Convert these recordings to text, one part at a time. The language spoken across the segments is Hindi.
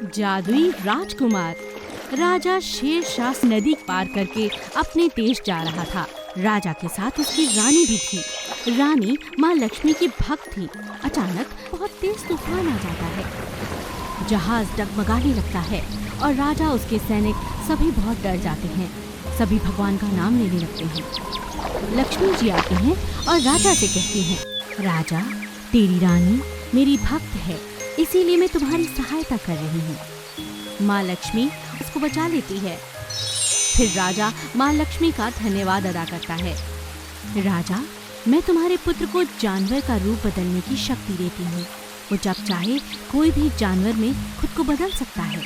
जादुई राजकुमार। राजा शेरशाह नदी पार करके अपने देश जा रहा था। राजा के साथ उसकी रानी भी थी। रानी माँ लक्ष्मी की भक्त थी। अचानक बहुत तेज तूफान आ जाता है। जहाज डगमगाने लगता है और राजा, उसके सैनिक सभी बहुत डर जाते हैं। सभी भगवान का नाम लेने लगते हैं। लक्ष्मी जी आते हैं और राजा से कहती हैं, राजा, तेरी रानी मेरी भक्त है, इसीलिए मैं तुम्हारी सहायता कर रही हूँ। माँ लक्ष्मी उसको बचा लेती है। फिर राजा माँ लक्ष्मी का धन्यवाद अदा करता है। राजा, मैं तुम्हारे पुत्र को जानवर का रूप बदलने की शक्ति देती हूँ। वो जब चाहे कोई भी जानवर में खुद को बदल सकता है।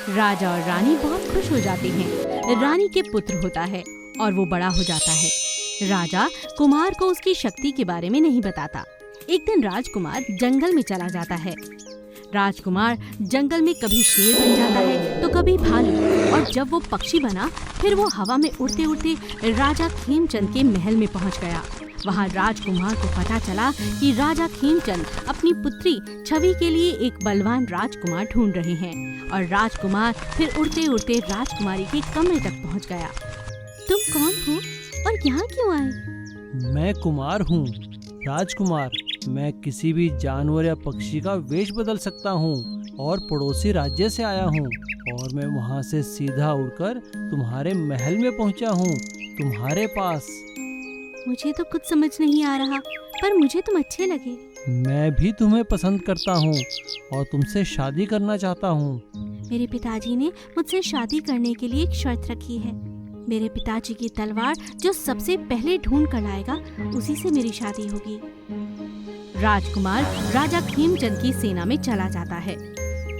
राजा और रानी बहुत खुश हो जाते हैं। रानी के पुत्र होता है और वो बड़ा हो जाता है। राजा कुमार को उसकी शक्ति के बारे में नहीं बताता। एक दिन राजकुमार जंगल में चला जाता है। राजकुमार जंगल में कभी शेर बन जाता है तो कभी भालू, और जब वो पक्षी बना फिर वो हवा में उड़ते उड़ते राजा खेमचंद के महल में पहुंच गया। वहां राजकुमार को पता चला कि राजा खेमचंद अपनी पुत्री छवि के लिए एक बलवान राजकुमार ढूंढ रहे हैं, और राजकुमार फिर उड़ते उड़ते राजकुमारी के कमरे तक पहुंच गया। तुम कौन हो और यहाँ क्यों आए? मैं कुमार हूँ, राजकुमार। मैं किसी भी जानवर या पक्षी का वेश बदल सकता हूँ और पड़ोसी राज्य से आया हूँ, और मैं वहाँ से सीधा उड़कर तुम्हारे महल में पहुँचा हूँ, तुम्हारे पास। मुझे तो कुछ समझ नहीं आ रहा, पर मुझे तुम अच्छे लगे। मैं भी तुम्हें पसंद करता हूँ और तुमसे शादी करना चाहता हूँ। मेरे पिताजी ने मुझसे शादी करने के लिए एक शर्त रखी है। मेरे पिताजी की तलवार जो सबसे पहले ढूंढ कर लाएगा, उसी से मेरी शादी होगी। राजकुमार राजा खेमचंद की सेना में चला जाता है।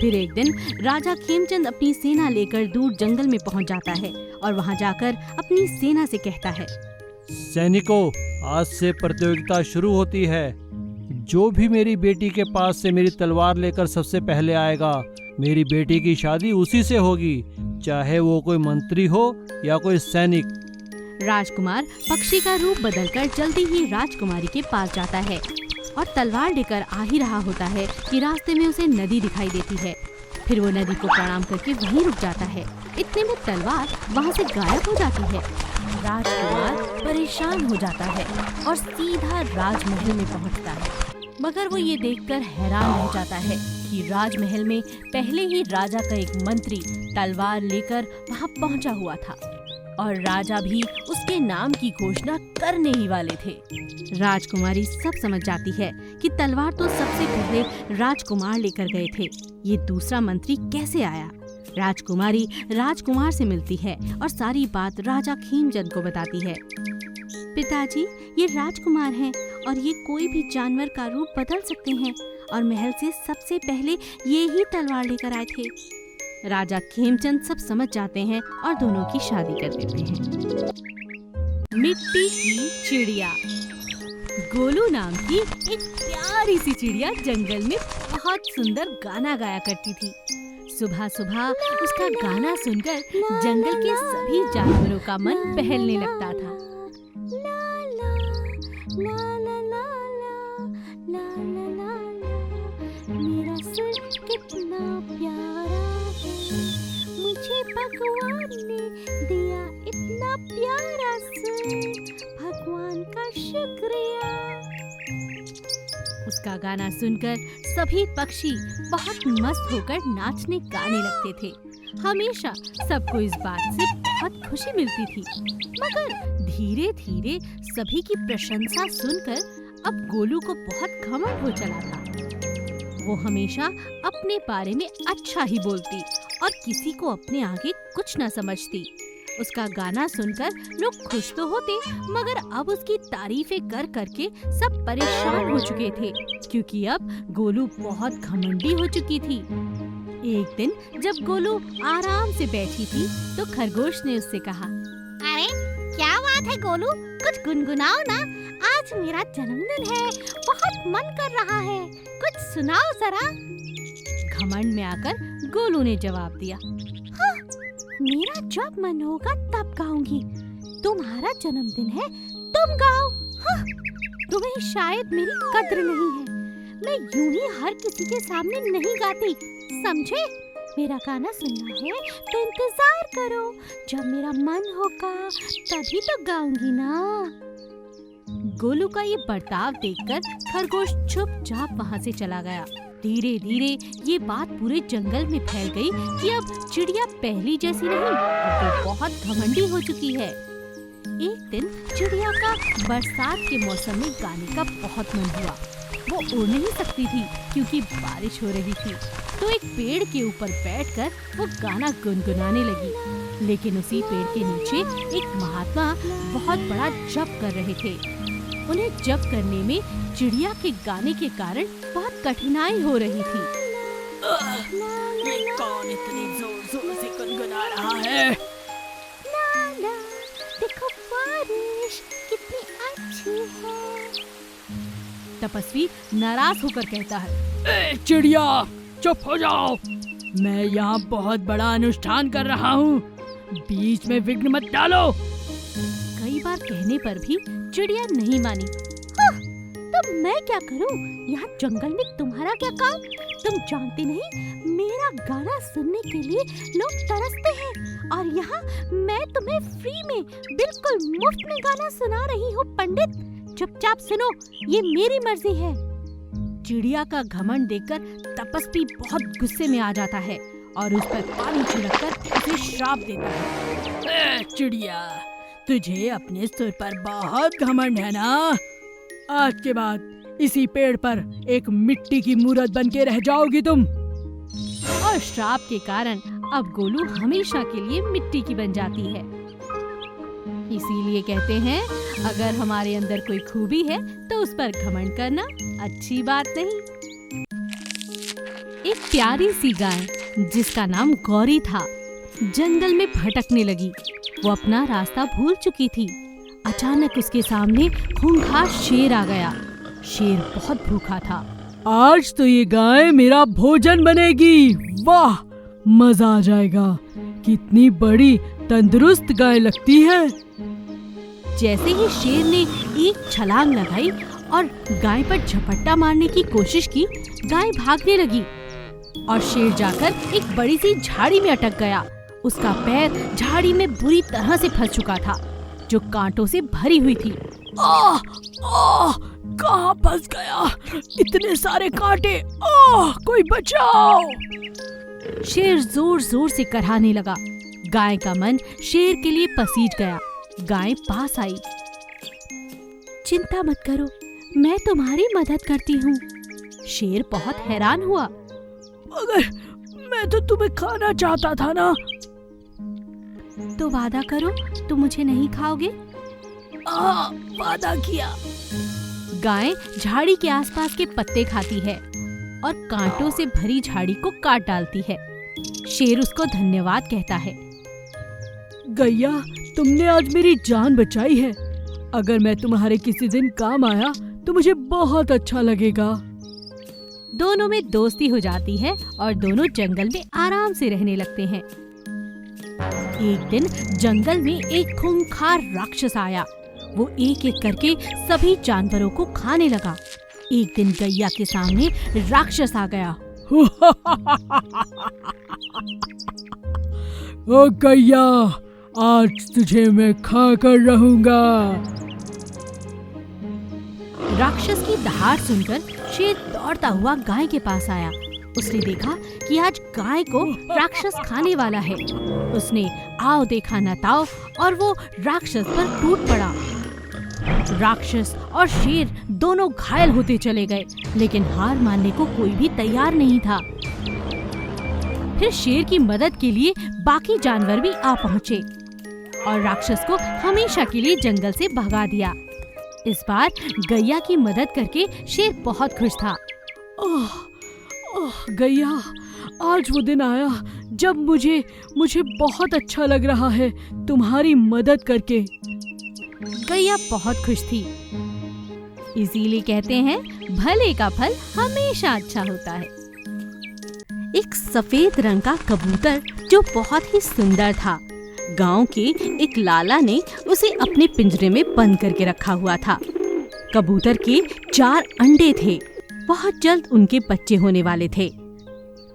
फिर एक दिन राजा खेमचंद अपनी सेना लेकर दूर जंगल में पहुंच जाता है और वहां जाकर अपनी सेना से कहता है, सैनिकों, आज से प्रतियोगिता शुरू होती है। जो भी मेरी बेटी के पास से मेरी तलवार लेकर सबसे पहले आएगा, मेरी बेटी की शादी उसी से होगी, चाहे वो कोई मंत्री हो या कोई सैनिक। राजकुमार पक्षी का रूप बदलकर जल्दी ही राजकुमारी के पास जाता है और तलवार लेकर आ ही रहा होता है कि रास्ते में उसे नदी दिखाई देती है। फिर वो नदी को प्रणाम करके वहीं रुक जाता है। इतने में तलवार वहाँ से गायब हो जाती है। राजकुमार परेशान हो जाता है और सीधा राजमहल में पहुँचता है, मगर वो ये देखकर हैरान हो जाता है कि राजमहल में पहले ही राजा का एक मंत्री तलवार लेकर वहाँ पहुँचा हुआ था और राजा भी उसके नाम की घोषणा करने ही वाले थे। राजकुमारी सब समझ जाती है कि तलवार तो सबसे पहले राजकुमार लेकर गए थे, ये दूसरा मंत्री कैसे आया। राजकुमारी राजकुमार से मिलती है और सारी बात राजा खेमचंद को बताती है। पिताजी, ये राजकुमार हैं और ये कोई भी जानवर का रूप बदल सकते हैं और महल से सबसे पहले ये ही तलवार लेकर आए थे। राजा खेमचंद सब समझ जाते हैं और दोनों की शादी कर देते हैं। मिट्टी की चिड़िया। गोलू नाम की एक प्यारी सी चिड़िया जंगल में बहुत सुंदर गाना गाया करती थी। सुबह सुबह उसका गाना सुनकर जंगल के सभी जानवरों का मन बहलने लगता था। ला ला ला ला ला ला ला ला ला, मेरा सुर कितना प्यारा है, मुझे भगवान ने दिया इतना प्यारा सुर, भगवान का शुक्रिया। उसका गाना सुनकर सभी पक्षी बहुत मस्त होकर नाचने गाने लगते थे। हमेशा सबको इस बात से बहुत खुशी मिलती थी, मगर धीरे धीरे सभी की प्रशंसा सुनकर अब गोलू को बहुत घमंड हो चला था। वो हमेशा अपने बारे में अच्छा ही बोलती और किसी को अपने आगे कुछ न समझती। उसका गाना सुनकर लोग खुश तो होते, मगर अब उसकी तारीफें कर करके सब परेशान हो चुके थे, क्योंकि अब गोलू बहुत घमंडी हो चुकी थी। एक दिन जब गोलू आराम से बैठी थी तो खरगोश ने उससे कहा, अरे क्या बात है गोलू, कुछ गुनगुनाओ ना, आज मेरा जन्मदिन है, बहुत मन कर रहा है, कुछ सुनाओ जरा। घमंड में आकर गोलू ने जवाब दिया, हाँ, मेरा जब मन होगा तब गाऊंगी, तुम्हारा जन्मदिन है, तुम गाओ। हाँ, तुम्हें शायद मेरी कद्र नहीं है, मैं यूं ही हर किसी के सामने नहीं गाती, समझे? मेरा गाना सुनना है तो इंतजार करो, जब मेरा मन होगा तभी तो गाऊंगी ना। गोलू का ये बर्ताव देखकर खरगोश चुपचाप वहाँ से चला गया। धीरे धीरे ये बात पूरे जंगल में फैल गई कि अब चिड़िया पहली जैसी नहीं, अब वो बहुत घमंडी हो चुकी है। एक दिन चिड़िया का बरसात के मौसम में गाने का बहुत मन हुआ। वो उड़ नहीं सकती थी क्योंकि बारिश हो रही थी, तो एक पेड़ के ऊपर बैठकर वो गाना गुनगुनाने लगी। लेकिन उसी पेड़ के नीचे एक महात्मा बहुत बड़ा जप कर रहे थे। उन्हें जप करने में चिड़िया के गाने के कारण बहुत कठिनाई हो रही थी। ये कौन इतनी जोर जोर से गुनगुना रहा है? लाला, देखो बारिश कितनी अच्छी है। तपस्वी नाराज होकर कहता है, चिड़िया चुप हो जाओ, मैं यहाँ बहुत बड़ा अनुष्ठान कर रहा हूँ, बीच में विघ्न मत डालो। कई बार कहने पर भी चिड़िया नहीं मानी। तो मैं क्या करूं? यहाँ जंगल में तुम्हारा क्या काम? तुम जानते नहीं मेरा गाना सुनने के लिए लोग तरसते हैं, और यहाँ मैं तुम्हें फ्री में बिल्कुल मुफ्त में गाना सुना रही हूँ। पंडित चुपचाप सुनो, ये मेरी मर्जी है। चिड़िया का घमंड देखकर तपस्वी बहुत गुस्से में आ जाता है और उस पर पानी छिड़ककर उसे श्राप देता है। चिड़िया, तुझे अपने सुर पर बहुत घमंड है ना? आज के बाद इसी पेड़ पर एक मिट्टी की मूर्त बन के रह जाओगी तुम। और श्राप के कारण अब गोलू हमेशा के लिए मिट्टी की बन जाती है। इसीलिए कहते हैं, अगर हमारे अंदर कोई खूबी है तो उस पर घमंड करना अच्छी बात नहीं। एक प्यारी सी गाय जिसका नाम गौरी था, जंगल में भटकने लगी। वो अपना रास्ता भूल चुकी थी। अचानक उसके सामने खूंखार शेर आ गया। शेर बहुत भूखा था। आज तो ये गाय मेरा भोजन बनेगी। वाह, मजा आ जाएगा। कितनी बड़ी तंदुरुस्त गाय लगती है। जैसे ही शेर ने एक छलांग लगाई और गाय पर झपट्टा मारने की कोशिश की, गाय भागने लगी और शेर जाकर एक बड़ी सी झाड़ी में अटक गया। उसका पैर झाड़ी में बुरी तरह से फंस चुका था, जो कांटों से भरी हुई थी। आह, आह, कहाँ फंस गया? इतने सारे कांटे। आह, कोई बचाओ। शेर जोर जोर से कराहने लगा। गाय का मन शेर के लिए पसीज गया। गाय पास आई। चिंता मत करो, मैं तुम्हारी मदद करती हूँ। शेर बहुत हैरान हुआ। मगर मैं तो तुम्हें खाना चाहता था ना। तो वादा करो, तुम मुझे नहीं खाओगे? वादा किया। गाय झाड़ी के आसपास के पत्ते खाती है और कांटों से भरी झाड़ी को काट डालती है। शेर उसको धन्यवाद कहता है। गैया, तुमने आज मेरी जान बचाई है। अगर मैं तुम्हारे किसी दिन काम आया तो मुझे बहुत अच्छा लगेगा। दोनों में दोस्ती हो जाती है और दोनों जंगल में आराम से रहने लगते हैं। एक दिन जंगल में एक खूंखार राक्षस आया। वो एक एक करके सभी जानवरों को खाने लगा। एक दिन गैया के सामने राक्षस आ गया। ओ गैया, आज तुझे मैं खा कर रहूंगा। राक्षस की दहाड़ सुनकर शेर दौड़ता हुआ गाय के पास आया। उसने देखा कि आज गाय को राक्षस खाने वाला है। उसने आओ देखा न ताओ और वो राक्षस पर टूट पड़ा। राक्षस और शेर दोनों घायल होते चले गए, लेकिन हार मानने को कोई भी तैयार नहीं था। फिर शेर की मदद के लिए बाकी जानवर भी आ पहुँचे और राक्षस को हमेशा के लिए जंगल से भगा दिया। इस बार गैया की मदद करके शेर बहुत खुश था। ओह गैया, आज वो दिन आया जब मुझे बहुत अच्छा लग रहा है तुम्हारी मदद करके। गैया बहुत खुश थी। इसीलिए कहते हैं, भले का फल हमेशा अच्छा होता है। एक सफेद रंग का कबूतर जो बहुत ही सुंदर था, गांव के एक लाला ने उसे अपने पिंजरे में बंद करके रखा हुआ था। कबूतर के 4 अंडे थे। बहुत जल्द उनके बच्चे होने वाले थे।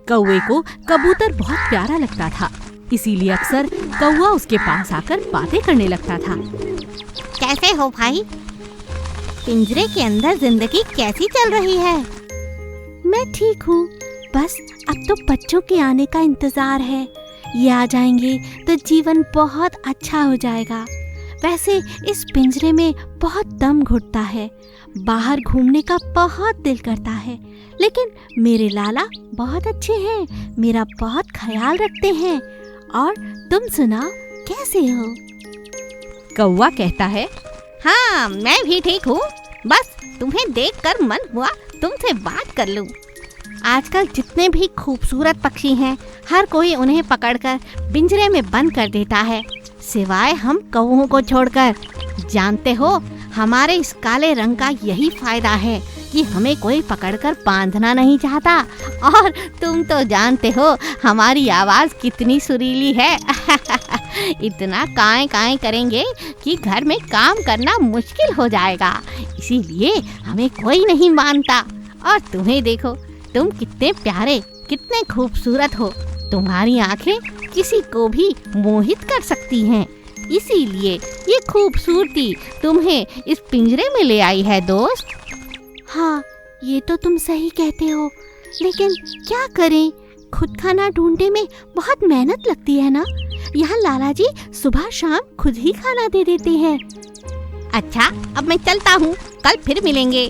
कौवे को कबूतर बहुत प्यारा लगता था, इसीलिए अक्सर कौवा उसके पास आकर बातें करने लगता था। कैसे हो भाई? पिंजरे के अंदर जिंदगी कैसी चल रही है? मैं ठीक हूँ, बस अब तो बच्चों के आने का इंतजार है। ये आ जाएंगे तो जीवन बहुत अच्छा हो जाएगा। वैसे इस पिंजरे में बहुत दम घुटता है, बाहर घूमने का बहुत दिल करता है, लेकिन मेरे लाला बहुत अच्छे हैं, मेरा बहुत ख्याल रखते हैं। और तुम सुनाओ, कैसे हो? कौवा कहता है, हाँ, मैं भी ठीक हूँ। बस तुम्हें देखकर मन हुआ तुमसे बात कर लूँ। आजकल जितने भी खूबसूरत पक्षी हैं, हर कोई उन्हें पकड़कर पिंजरे में बंद कर देता है, सिवाय हम कौवों को छोड़कर। जानते हो, हमारे इस काले रंग का यही फायदा है कि हमें कोई पकड़कर बांधना नहीं चाहता। और तुम तो जानते हो हमारी आवाज़ कितनी सुरीली है। इतना काएं काएं करेंगे कि घर में काम करना मुश्किल हो जाएगा, इसीलिए हमें कोई नहीं मानता। और तुम्हें देखो, तुम कितने प्यारे, कितने खूबसूरत हो। तुम्हारी आंखें किसी को भी मोहित कर सकती हैं, इसीलिए ये खूबसूरती तुम्हें इस पिंजरे में ले आई है दोस्त। हाँ, ये तो तुम सही कहते हो, लेकिन क्या करें, खुद खाना ढूंढने में बहुत मेहनत लगती है ना। यहाँ लाला जी सुबह शाम खुद ही खाना दे देते हैं। अच्छा, अब मैं चलता हूँ, कल फिर मिलेंगे।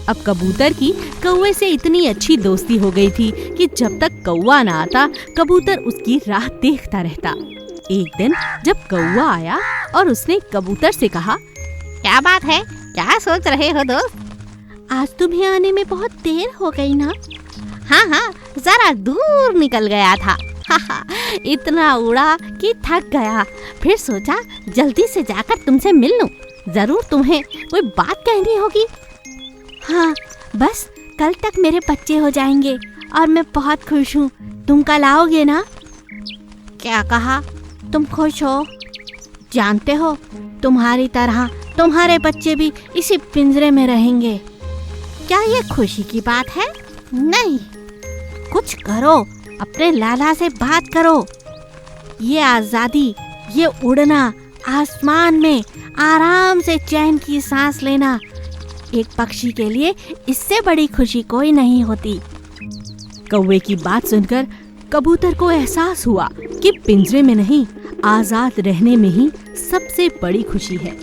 अब कबूतर की कौवे से इतनी अच्छी दोस्ती हो गई थी कि जब तक कौवा ना आता, कबूतर उसकी राह देखता रहता। एक दिन जब कौवा आया और उसने कबूतर से कहा, क्या बात है, क्या सोच रहे हो दोस्त? आज तुम्हें आने में बहुत देर हो गई ना। हाँ हाँ, जरा दूर निकल गया था। इतना उड़ा कि थक गया, फिर सोचा जल्दी से जाकर तुमसे मिल लूं। जरूर तुम्हें कोई बात कहनी होगी। हाँ, बस कल तक मेरे बच्चे हो जाएंगे और मैं बहुत खुश हूँ। तुम कल आओगे ना? क्या कहा? तुम खुश हो? जानते हो, तुम्हारी तरह तुम्हारे बच्चे भी इसी पिंजरे में रहेंगे। क्या ये खुशी की बात है? नहीं, कुछ करो, अपने लाला से बात करो। ये आज़ादी, ये उड़ना, आसमान में आराम से चैन की सांस लेना, एक पक्षी के लिए इससे बड़ी खुशी कोई नहीं होती। कौवे की बात सुनकर कबूतर को एहसास हुआ कि पिंजरे में नहीं, आजाद रहने में ही सबसे बड़ी खुशी है।